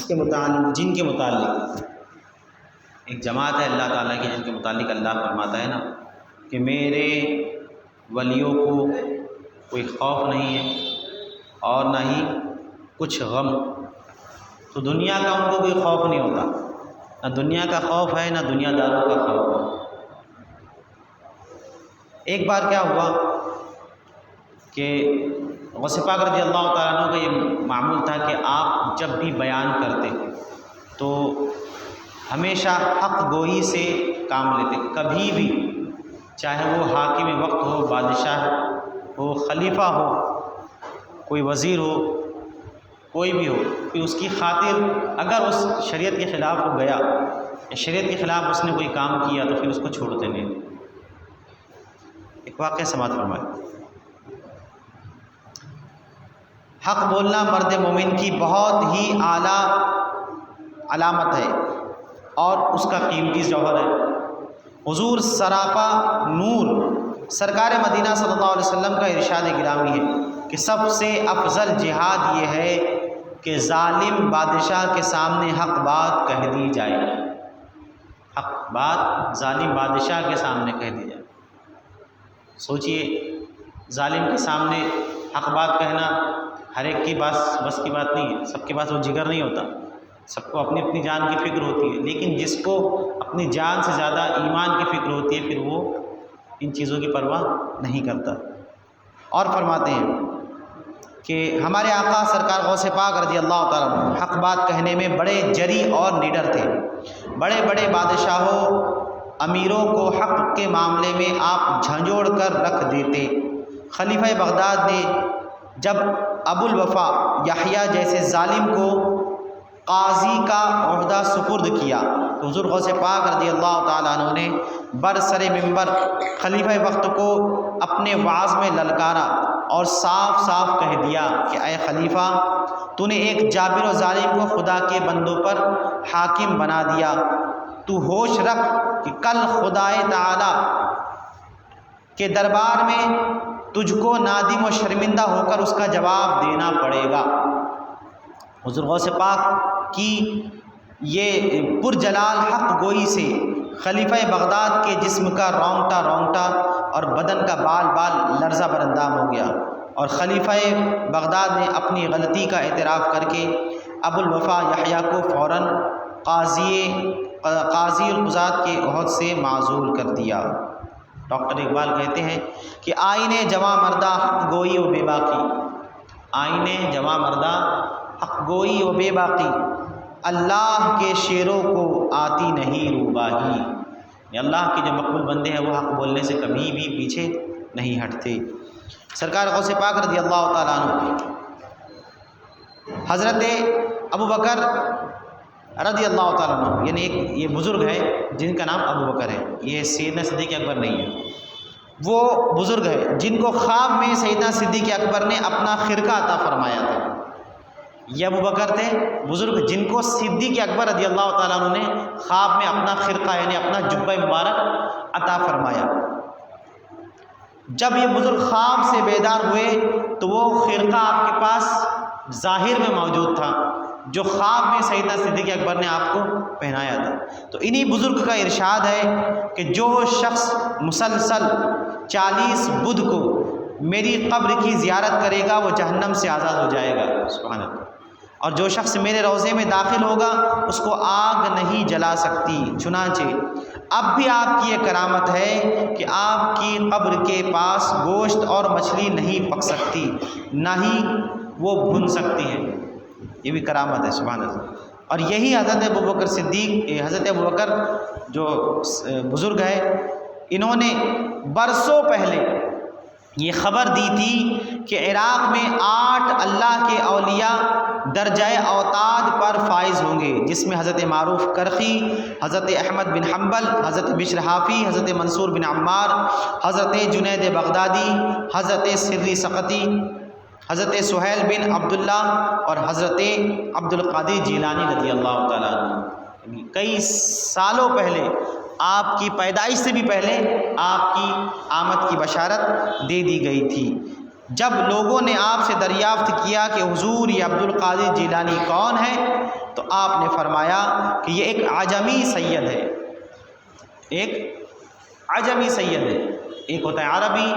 کے متعلق جن کے متعلق ایک جماعت ہے اللہ تعالیٰ کی، جن کے متعلق اللہ فرماتا ہے نا کہ میرے ولیوں کو کوئی خوف نہیں ہے اور نہ ہی کچھ غم. تو دنیا کا ان کو کوئی خوف نہیں ہوتا، نہ دنیا کا خوف ہے نہ دنیا داروں کا خوف ہے. ایک بار کیا ہوا کہ غوث پاک رضی اللہ تعالیٰ عنہ کا یہ معمول تھا کہ آپ جب بھی بیان کرتے تو ہمیشہ حق گوئی سے کام لیتے. کبھی بھی چاہے وہ حاکم وقت ہو، بادشاہ ہو، خلیفہ ہو، کوئی وزیر ہو، کوئی بھی ہو، کہ اس کی خاطر اگر اس شریعت کے خلاف ہو گیا یا شریعت کے خلاف اس نے کوئی کام کیا تو پھر اس کو چھوڑتے نہیں. ایک واقعہ سماعت فرمائے. حق بولنا مرد مومن کی بہت ہی اعلیٰ علامت ہے اور اس کا قیمتی جوہر ہے. حضور سراپا نور سرکار مدینہ صلی اللہ علیہ وسلم کا ارشاد گرامی ہے کہ سب سے افضل جہاد یہ ہے کہ ظالم بادشاہ کے سامنے حق بات کہہ دی جائے. حق بات ظالم بادشاہ کے سامنے کہہ دی جائے. سوچئے ظالم کے سامنے حق بات کہنا ہر ایک کی بس کی بات نہیں ہے. سب کے پاس وہ جگر نہیں ہوتا، سب کو اپنی اپنی جان کی فکر ہوتی ہے، لیکن جس کو اپنی جان سے زیادہ ایمان کی فکر ہوتی ہے پھر وہ ان چیزوں کی پرواہ نہیں کرتا. اور فرماتے ہیں کہ ہمارے آقا سرکار غوث پاک رضی اللہ تعالیٰ عنہ حق بات کہنے میں بڑے جری اور نڈر تھے. بڑے بڑے بادشاہوں امیروں کو حق کے معاملے میں آپ جھنجھوڑ کر رکھ دیتے. خلیفہ بغداد نے جب ابو الوفا یحییٰ جیسے ظالم کو قاضی کا عہدہ سپرد کیا تو حضور غوث پاک رضی اللہ تعالیٰ عنہ نے برسر منبر خلیفہ وقت کو اپنے وعظ میں للکارا اور صاف صاف کہہ دیا کہ اے خلیفہ، تو نے ایک جابر و ظالم کو خدا کے بندوں پر حاکم بنا دیا. تو ہوش رکھ کہ کل خدائے تعالیٰ کے دربار میں تجھ کو نادم و شرمندہ ہو کر اس کا جواب دینا پڑے گا. حضور غوث پاک کی یہ پرجلال حق گوئی سے خلیفہ بغداد کے جسم کا رونگٹا اور بدن کا بال لرزہ براندام ہو گیا اور خلیفہ بغداد نے اپنی غلطی کا اعتراف کر کے ابو الوفا یحییٰ کو فوراً قاضی القضات کے عہد سے معزول کر دیا. ڈاکٹر اقبال کہتے ہیں کہ آئینے جواں مردہ حق گوئی و بے باقی، آئینے جواں مردہ حق گوئی و بے باقی، اللہ کے شیروں کو آتی نہیں روباہی. اللہ کے جو مقبول بندے ہیں وہ حق بولنے سے کبھی بھی پیچھے نہیں ہٹتے. سرکار غوث پاک رضی اللہ تعالیٰ عنہ حضرت ابو بکر رضی اللہ تعالیٰ عنہ، یعنی ایک یہ بزرگ ہے جن کا نام ابو بکر ہے، یہ سیدنا صدیق اکبر نہیں ہے، وہ بزرگ ہے جن کو خواب میں سیدنا صدیق اکبر نے اپنا خرقہ عطا فرمایا تھا. یہ ابو بکر تھے بزرگ جن کو صدیق اکبر رضی اللہ تعالیٰ عنہ نے خواب میں اپنا خرقہ یعنی اپنا جبہ مبارک عطا فرمایا. جب یہ بزرگ خواب سے بیدار ہوئے تو وہ خرقہ آپ کے پاس ظاہر میں موجود تھا جو خواب میں سیدنا صدیق اکبر نے آپ کو پہنایا تھا. تو انہی بزرگ کا ارشاد ہے کہ جو شخص مسلسل 40 بدھ کو میری قبر کی زیارت کرے گا وہ جہنم سے آزاد ہو جائے گا. سبحان اللہ. اور جو شخص میرے روضے میں داخل ہوگا اس کو آگ نہیں جلا سکتی. چنانچہ اب بھی آپ کی یہ کرامت ہے کہ آپ کی قبر کے پاس گوشت اور مچھلی نہیں پک سکتی، نہ ہی وہ بھن سکتی ہے. یہ بھی کرامت ہے. سبحان اللہ. اور یہی حضرت ابوبکر صدیق، حضرت ابوبکر جو بزرگ ہے، انہوں نے برسوں پہلے یہ خبر دی تھی کہ عراق میں 8 اللہ کے اولیاء درجہ اوتاد پر فائز ہوں گے، جس میں حضرت معروف کرخی، حضرت احمد بن حنبل، حضرت بشر حافی، حضرت منصور بن عمار، حضرت جنید بغدادی، حضرت سری سقطی، حضرت سہیل بن عبداللہ اور حضرت عبد القادر جیلانی رضی اللہ تعالیٰ عنہ. کئی سالوں پہلے، آپ کی پیدائش سے بھی پہلے آپ کی آمد کی بشارت دے دی گئی تھی. جب لوگوں نے آپ سے دریافت کیا کہ حضور یہ عبد القادر جیلانی کون ہے، تو آپ نے فرمایا کہ یہ ایک عجمی سید ہے، ایک عجمی سید ہے۔ ایک ہوتا ہے عربی،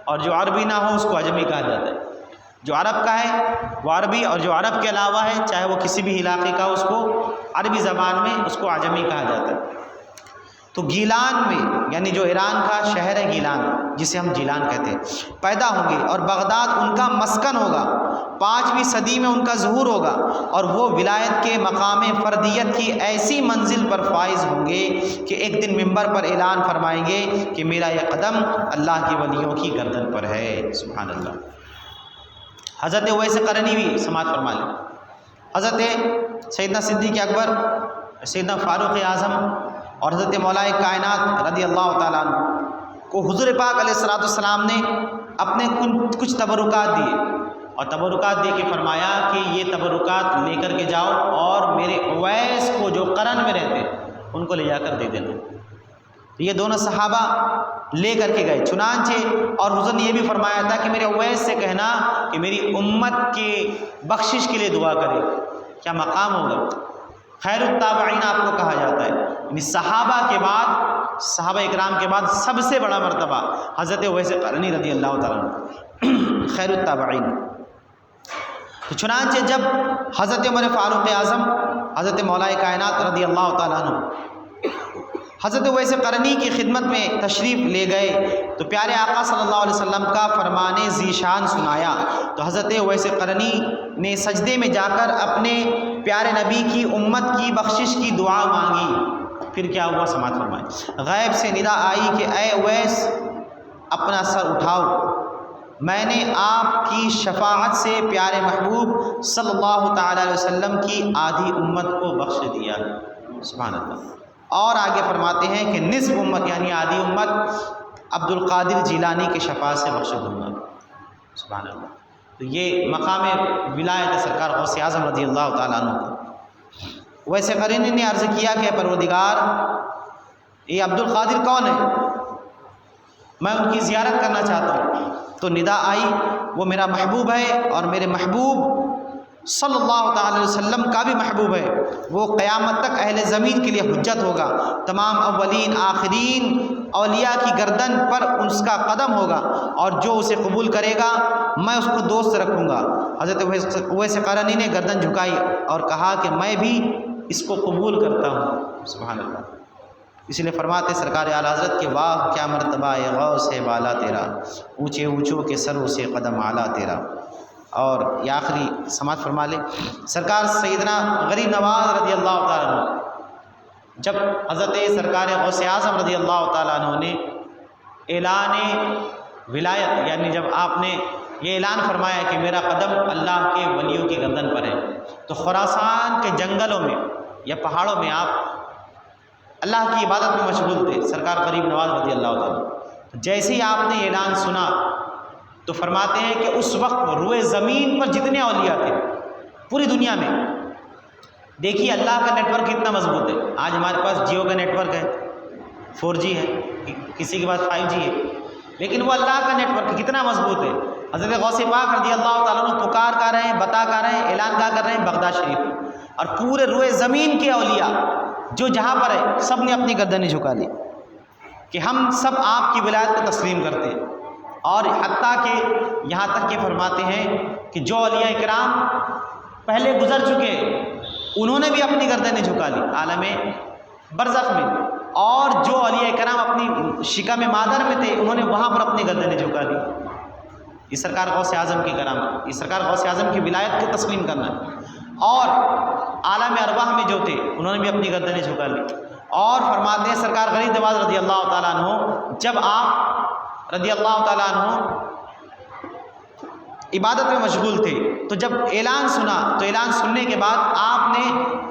اور جو عربی نہ ہو اس کو عجمی کہا جاتا ہے۔ جو عرب کا ہے وہ عربی، اور جو عرب کے علاوہ ہے چاہے وہ کسی بھی علاقے کا، اس کو عربی زبان میں اس کو عجمی کہا جاتا ہے۔ تو گیلان میں، یعنی جو ایران کا شہر ہے گیلان، جسے ہم جیلان کہتے ہیں، پیدا ہوں گے، اور بغداد ان کا مسکن ہوگا۔ 5ویں صدی میں ان کا ظہور ہوگا، اور وہ ولایت کے مقام فردیت کی ایسی منزل پر فائز ہوں گے کہ ایک دن منبر پر اعلان فرمائیں گے کہ میرا یہ قدم اللہ کے ولیوں کی گردن پر ہے۔ سبحان اللہ۔ حضرت اویس قرنی بھی سماعت فرما لیں۔ حضرت سیدنا صدیق اکبر، سیدنا فاروق اعظم اور حضرت مولا کائنات رضی اللہ تعالیٰ عنہ کو حضور پاک علیہ السلام نے اپنے کچھ تبرکات دیے، اور تبرکات دے کے فرمایا کہ یہ تبرکات لے کر کے جاؤ اور میرے اویس کو جو قرن میں رہتے ان کو لے جا کر دے دینا۔ یہ دونوں صحابہ لے کر کے گئے، چنانچہ اور حضور نے یہ بھی فرمایا تھا کہ میرے اویس سے کہنا کہ میری امت کی بخشش کے لیے دعا کرے۔ کیا مقام ہوگا! خیر التابعین آپ کو کہا جاتا ہے، یعنی صحابہ کے بعد، صحابہ اکرام کے بعد سب سے بڑا مرتبہ حضرت اویس قرنی رضی اللہ تعالیٰ عنہ، خیر التابعین۔ تو چنانچہ جب حضرت عمر فاروق اعظم، حضرت مولا کائنات رضی اللہ تعالیٰ عنہ حضرت اویس قرنی کی خدمت میں تشریف لے گئے تو پیارے آقا صلی اللہ علیہ وسلم کا فرمان ذیشان سنایا، تو حضرت اویس قرنی نے سجدے میں جا کر اپنے پیارے نبی کی امت کی بخشش کی دعا مانگی۔ پھر کیا ہوا سماعت فرمائیں۔ غیب سے ندا آئی کہ اے اویس اپنا سر اٹھاؤ، میں نے آپ کی شفاعت سے پیارے محبوب صلی اللہ تعالی علیہ وسلم کی آدھی امت کو بخش دیا۔ سبحان اللہ۔ اور آگے فرماتے ہیں کہ نصف امت یعنی آدھی امت عبد القادر جیلانی کی شفاعت سے بخش دوں گا۔ سبحان اللہ۔ تو یہ مقام ولایت سرکار غوث اعظم رضی اللہ تعالیٰ عنہ کا۔ ویسے قرنی نے عرض کیا کہ پروردگار یہ عبد القادر کون ہے؟ میں ان کی زیارت کرنا چاہتا ہوں۔ تو ندا آئی وہ میرا محبوب ہے، اور میرے محبوب صلی اللہ تعالی علیہ وسلم کا بھی محبوب ہے، وہ قیامت تک اہل زمین کے لیے حجت ہوگا، تمام اولین آخرین اولیاء کی گردن پر اس کا قدم ہوگا، اور جو اسے قبول کرے گا میں اس کو دوست رکھوں گا۔ حضرت اویس قرنی نے گردن جھکائی اور کہا کہ میں بھی اس کو قبول کرتا ہوں۔ سبحان اللہ۔ اس لیے فرماتے سرکار اعلیٰ حضرت کہ واہ کیا مرتبہ ہے غوث ہے بالا تیرا، اونچے اونچوں کے سروں سے قدم اعلیٰ تیرا۔ اور یہ آخری سماعت فرما لے، سرکار سیدنا غریب نواز رضی اللہ تعالیٰ عنہ جب حضرت سرکار غوث اعظم رضی اللہ تعالیٰ عنہ نے اعلان ولایت، یعنی جب آپ نے یہ اعلان فرمایا کہ میرا قدم اللہ کے ولیوں کی گردن پر ہے، تو خراسان کے جنگلوں میں یا پہاڑوں میں آپ اللہ کی عبادت میں مشغول تھے، سرکار غریب نواز رضی اللہ تعالیٰ۔ جیسے ہی آپ نے اعلان سنا تو فرماتے ہیں کہ اس وقت روئے زمین پر جتنے اولیاء تھے پوری دنیا میں، دیکھیے اللہ کا نیٹ ورک کتنا مضبوط ہے۔ آج ہمارے پاس جیو کا نیٹ ورک ہے، 4G ہے، کسی کے پاس 5G ہے، لیکن وہ اللہ کا نیٹ ورک کتنا مضبوط ہے۔ حضرت غوث پاک رضی اللہ تعالیٰ عنہ پکار کر رہے ہیں، بتا کر رہے ہیں، اعلان کر رہے ہیں بغداد شریف، اور پورے روئے زمین کے اولیاء جو جہاں پر ہے سب نے اپنی گردنیں جھکا لی کہ ہم سب آپ کی ولایت کو تسلیم کرتے ہیں۔ اور حتیٰ کہ یہاں تک کہ فرماتے ہیں کہ جو اولیاء کرام پہلے گزر چکے انہوں نے بھی اپنی گردنیں جھکا لی عالم برزخ میں، اور جو اولیاء کرام اپنی شکم مادر میں تھے انہوں نے وہاں پر اپنی گردنیں جھکا لی۔ یہ سرکار غوث اعظم کی کرامت، یہ سرکار غوث اعظم کی ولایت کو تسلیم کرنا ہے۔ اور عالم ارواح میں جو تھے انہوں نے بھی اپنی گردنیں جھکا لی۔ اور فرماتے ہیں سرکار غریب نواز رضی اللہ تعالیٰ عنہ جب آپ رضی اللہ تعالیٰ عنہ عبادت میں مشغول تھے تو جب اعلان سنا تو اعلان سننے کے بعد آپ نے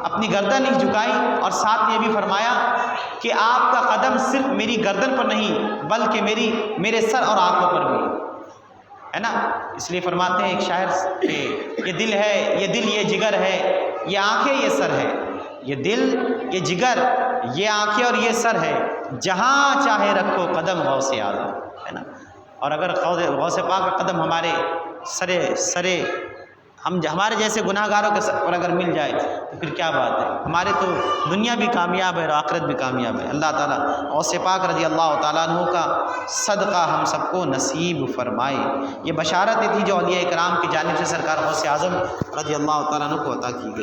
اپنی گردن نہیں جھکائی، اور ساتھ یہ بھی فرمایا کہ آپ کا قدم صرف میری گردن پر نہیں بلکہ میرے سر اور آنکھوں پر بھی ہے نا۔ اس لیے فرماتے ہیں ایک شاعر کہ یہ دل ہے، یہ دل یہ جگر ہے، یہ آنکھیں یہ سر ہے، یہ دل یہ جگر یہ آنکھیں اور یہ سر ہے، جہاں چاہے رکھو قدم غوث اعظم ہے نا۔ اور اگر غوث پاک کا قدم ہمارے سرے ہمارے جیسے گناہ گاروں کے پر اگر مل جائے تو پھر کیا بات ہے، ہمارے تو دنیا بھی کامیاب ہے اور آخرت بھی کامیاب ہے۔ اللہ تعالیٰ غوث پاک رضی اللہ تعالیٰ عنہ کا صدقہ ہم سب کو نصیب فرمائے۔ یہ بشارتیں تھی جو اولیاء کرام کی جانب سے سرکار غوث اعظم رضی اللہ تعالیٰ عنہ کو عطا کی گئی۔